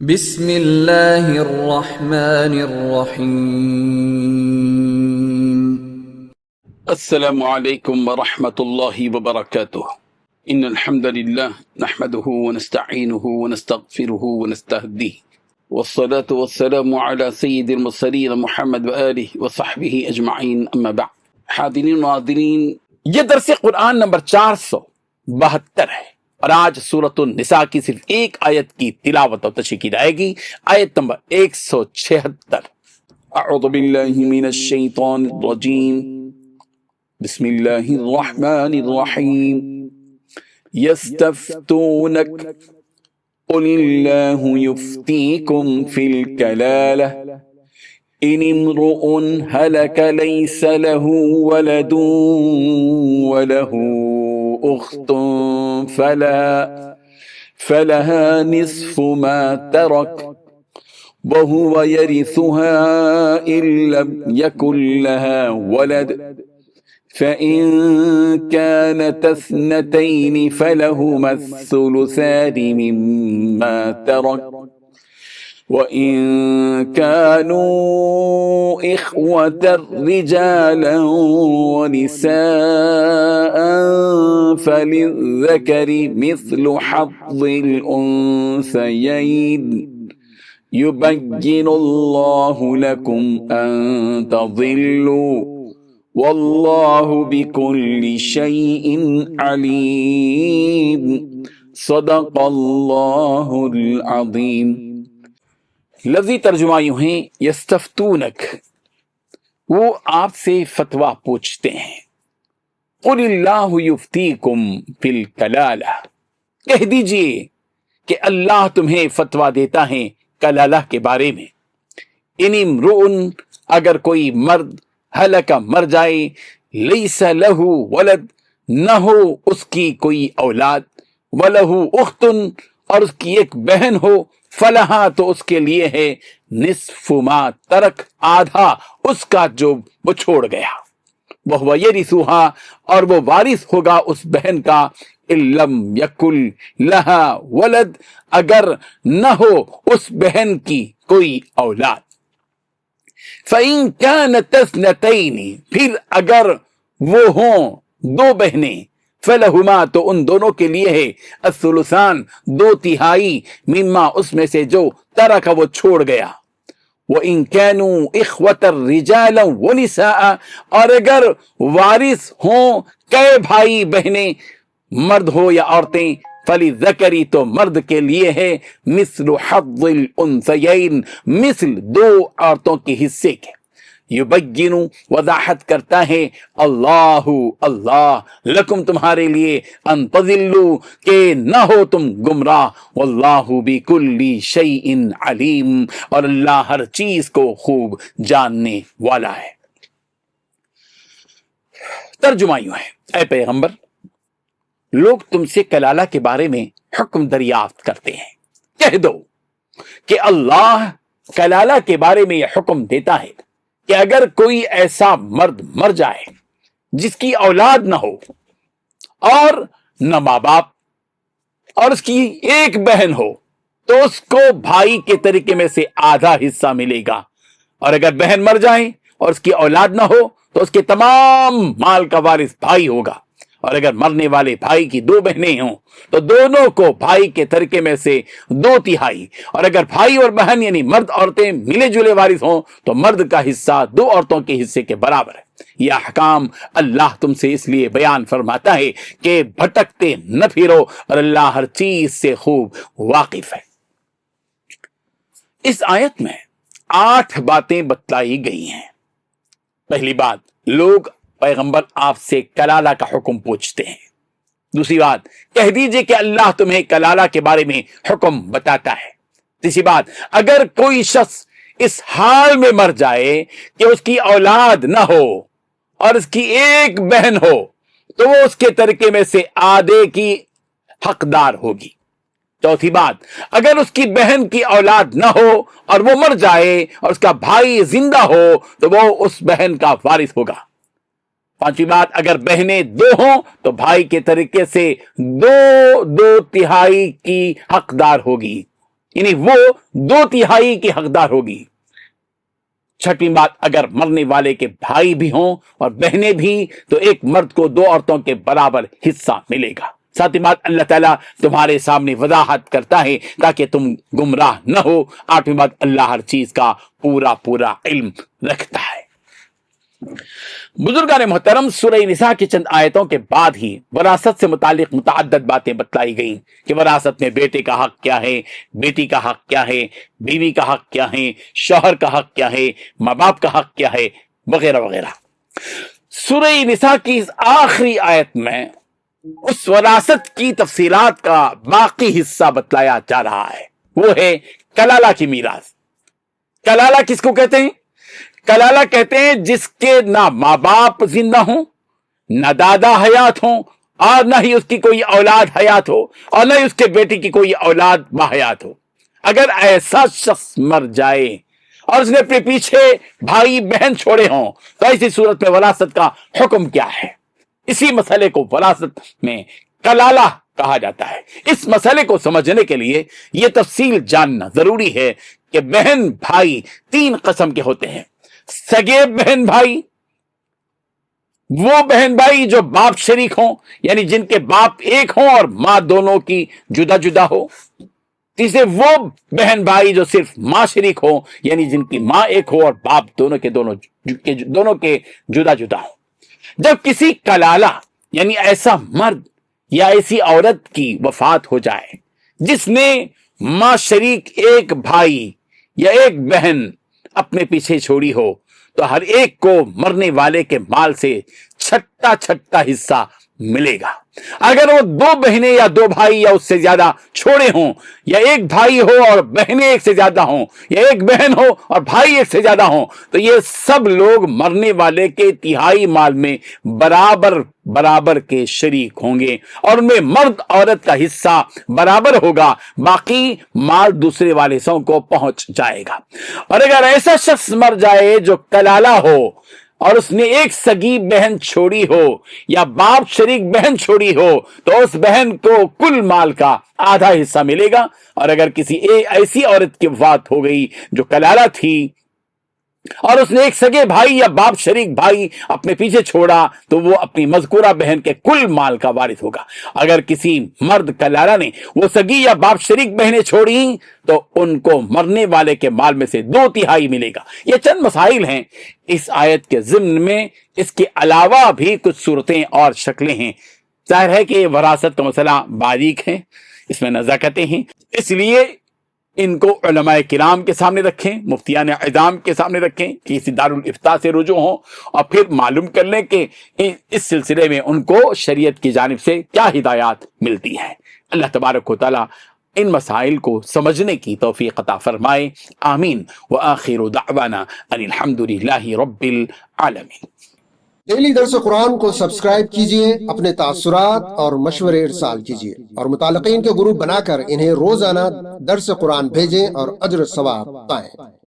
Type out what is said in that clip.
بسم اللہ الرحمن الرحیم۔ السلام علیکم ورحمۃ اللہ وبرکاتہ۔ ان الحمد للہ نحمده ونستعینه ونستغفره ونستهدیه والصلاة والسلام على سید المرسلین محمد وآلہ وصحبہ اجمعین، اما بعد۔ حاضرین و ناظرین، یہ درس قرآن نمبر 472 ہے اور آج سورۃ النساء کی صرف ایک آیت کی تلاوت اور تشریح کی جائے گی، آیت نمبر 176۔ اعوذ باللہ من الشیطان الرجیم، بسم اللہ الرحمن الرحیم۔ یستفتونک قل اللہ یفتیکم فی الکلالہ ان امرؤ ہلک لیس له ولد وله اخت فلها نصف ما ترک وهو يرثها إن لم يكن لها ولد فإن كانت اثنتين فلهما الثلثان مما ترك وإن كانوا إخوة رجالا ونساء فللذكر مثل حظ الأنثيين يبين الله لكم أن تضلوا والله بكل شيء عليم۔ صدق اللہ العظیم۔ لفظی ترجمہ یوں ہیں، یستفتونک، وہ آپ سے فتویٰ پوچھتے ہیں۔ قل اللہ یفتیکم فی الکلالہ، کہہ دیجئے کہ اللہ تمہیں فتویٰ دیتا ہے کلالہ کے بارے میں۔ ان امرؤ، اگر کوئی مرد ہلک مر جائے، لیس لہ ولد، نہ ہو اس کی کوئی اولاد، ولہ اخت، اور اس کی ایک بہن ہو، فلہا، تو اس کے لیے ہے نصف ما ترک، آدھا اس کا جو وہ چھوڑ گیا، وہو یرثھا، اور وہ وارث ہوگا اس بہن کا، ان لم یکن لہا ولد، اگر نہ ہو اس بہن کی کوئی اولاد۔ فَإِن كَانَتْ اثْنَتَيْنِ، پھر اگر وہ ہوں دو بہنیں، فَلَهُمَا، تو ان دونوں کے لیے ہے الثلثان، دو تہائی، مما، اس میں سے جو ترک وہ چھوڑ گیا۔ وَإِن كَانُوا إِخْوَةً رِجَالًا وَنِسَاءً، اور اگر وارث ہوں کئی بھائی بہنیں، مرد ہو یا عورتیں، فَلِلذَّكَرِ، تو مرد کے لیے ہے مثل حظ الانثیین، مثل دو عورتوں کے حصے کے۔ یبین، وضاحت کرتا ہے اللہ، لکم، تمہارے لیے، ان تضلوا، کہ نہ ہو تم گمراہ، واللہ بکل شیء علیم، اور اللہ ہر چیز کو خوب جاننے والا ہے۔ ترجمہ یوں ہے، اے پیغمبر، لوگ تم سے کلالہ کے بارے میں حکم دریافت کرتے ہیں، کہہ دو کہ اللہ کلالہ کے بارے میں یہ حکم دیتا ہے کہ اگر کوئی ایسا مرد مر جائے جس کی اولاد نہ ہو اور نہ ماں باپ، اور اس کی ایک بہن ہو، تو اس کو بھائی کے طریقے میں سے آدھا حصہ ملے گا، اور اگر بہن مر جائے اور اس کی اولاد نہ ہو تو اس کے تمام مال کا وارث بھائی ہوگا، اور اگر مرنے والے بھائی کی دو بہنیں ہوں تو دونوں کو بھائی کے طریقے میں سے دو تہائی، اور اگر بھائی اور بہن یعنی مرد عورتیں ملے جلے وارث ہوں تو مرد کا حصہ دو عورتوں کے حصے کے برابر ہے۔ یہ احکام اللہ تم سے اس لیے بیان فرماتا ہے کہ بھٹکتے نہ پھرو، اور اللہ ہر چیز سے خوب واقف ہے۔ اس آیت میں 8 باتیں بتلائی گئی ہیں۔ پہلی بات، لوگ پیغمبر آپ سے کلالہ کا حکم پوچھتے ہیں۔ دوسری بات، کہہ دیجئے کہ اللہ تمہیں کلالہ کے بارے میں حکم بتاتا ہے۔ تیسری بات، اگر کوئی شخص اس حال میں مر جائے کہ اس کی اولاد نہ ہو اور اس کی ایک بہن ہو تو وہ اس کے طریقے میں سے آدھے کی حقدار ہوگی۔ چوتھی بات، اگر اس کی بہن کی اولاد نہ ہو اور وہ مر جائے اور اس کا بھائی زندہ ہو تو وہ اس بہن کا وارث ہوگا۔ پانچویں بات، اگر بہنیں دو ہوں تو بھائی کے طریقے سے دو تہائی کی حقدار ہوگی۔ یعنی وہ 2/3 کی حقدار ہوگی۔ چھٹی بات، اگر مرنے والے کے بھائی بھی ہوں اور بہنیں بھی تو ایک مرد کو 2 عورتوں کے برابر حصہ ملے گا۔ ساتھی بات، اللہ تعالیٰ تمہارے سامنے وضاحت کرتا ہے تاکہ تم گمراہ نہ ہو۔ 8ویں بات، اللہ ہر چیز کا پورا علم رکھتا ہے۔ بزرگان محترم، سورہ نساء کی چند آیتوں کے بعد ہی وراثت سے متعلق متعدد باتیں بتلائی گئیں کہ وراثت میں بیٹے کا حق کیا ہے، بیٹی کا حق کیا ہے، بیوی کا حق کیا ہے، شوہر کا حق کیا ہے، ماں باپ کا حق کیا ہے، وغیرہ وغیرہ۔ سورہ نساء کی اس آخری آیت میں اس وراثت کی تفصیلات کا باقی حصہ بتلایا جا رہا ہے، وہ ہے کلالہ کی میراث۔ کلالہ کس کو کہتے ہیں؟ کلالہ کہتے ہیں جس کے نہ ماں باپ زندہ ہوں، نہ دادا حیات ہوں، اور نہ ہی اس کی کوئی اولاد حیات ہو، اور نہ ہی اس کے بیٹی کی کوئی اولاد باحیات ہو۔ اگر ایسا شخص مر جائے اور اس نے اپنے پیچھے بھائی بہن چھوڑے ہوں تو ایسی صورت میں وراثت کا حکم کیا ہے؟ اسی مسئلے کو وراثت میں کلالہ کہا جاتا ہے۔ اس مسئلے کو سمجھنے کے لیے یہ تفصیل جاننا ضروری ہے کہ بہن بھائی 3 قسم کے ہوتے ہیں۔ سگے بہن بھائی، وہ بہن بھائی جو باپ شریک ہوں، یعنی جن کے باپ ایک ہوں اور ماں دونوں کی جدا جدا ہو۔ تیسرے وہ بہن بھائی جو صرف ماں شریک ہوں، یعنی جن کی ماں ایک ہو اور باپ دونوں کے جدا جدا ہوں۔ جب کسی کلالہ یعنی ایسا مرد یا ایسی عورت کی وفات ہو جائے جس نے ماں شریک ایک بھائی یا ایک بہن اپنے پیچھے چھوڑی ہو، تو ہر ایک کو مرنے والے کے مال سے چھٹا حصہ ملے گا۔ اگر وہ 2 بہنیں یا 2 بھائی یا اس سے زیادہ چھوڑے ہوں، یا ایک بھائی ہو اور بہنیں ایک سے زیادہ ہوں، یا ایک بہن ہو اور بھائی ایک سے زیادہ ہوں، تو یہ سب لوگ مرنے والے کے 1/3 مال میں برابر کے شریک ہوں گے، اور ان میں مرد عورت کا حصہ برابر ہوگا، باقی مال دوسرے وارثوں کو پہنچ جائے گا۔ اور اگر ایسا شخص مر جائے جو کلالہ ہو اور اس نے ایک سگی بہن چھوڑی ہو یا باپ شریک بہن چھوڑی ہو، تو اس بہن کو کل مال کا آدھا حصہ ملے گا۔ اور اگر کسی ایسی عورت کی وفات ہو گئی جو کلالہ تھی اور اس نے ایک سگے بھائی یا باپ شریک بھائی اپنے پیچھے چھوڑا، تو وہ اپنی مذکورہ بہن کے کل مال کا وارث ہوگا۔ اگر کسی مرد کلالہ نے وہ سگی یا باپ شریک بہنیں چھوڑی تو ان کو مرنے والے کے مال میں سے 2/3 ملے گا۔ یہ چند مسائل ہیں اس آیت کے ضمن میں، اس کے علاوہ بھی کچھ صورتیں اور شکلیں ہیں۔ ظاہر ہے کہ وراثت کا مسئلہ باریک ہے، اس میں نزاکتیں ہیں، اس لیے ان کو علماء کرام کے سامنے رکھیں، مفتیان اعظام کے سامنے رکھیں، کسی دارالافتاء سے رجوع ہوں، اور پھر معلوم کر لیں کہ اس سلسلے میں ان کو شریعت کی جانب سے کیا ہدایات ملتی ہیں۔ اللہ تبارک و تعالی ان مسائل کو سمجھنے کی توفیق عطا فرمائے، آمین۔ وآخر دعوانا ان الحمد للہ رب العالمین۔ ڈیلی درس قرآن کو سبسکرائب کیجئے، اپنے تاثرات اور مشورے ارسال کیجئے، اور متعلقین کے گروپ بنا کر انہیں روزانہ درس قرآن بھیجیں اور اجر ثواب پائیں۔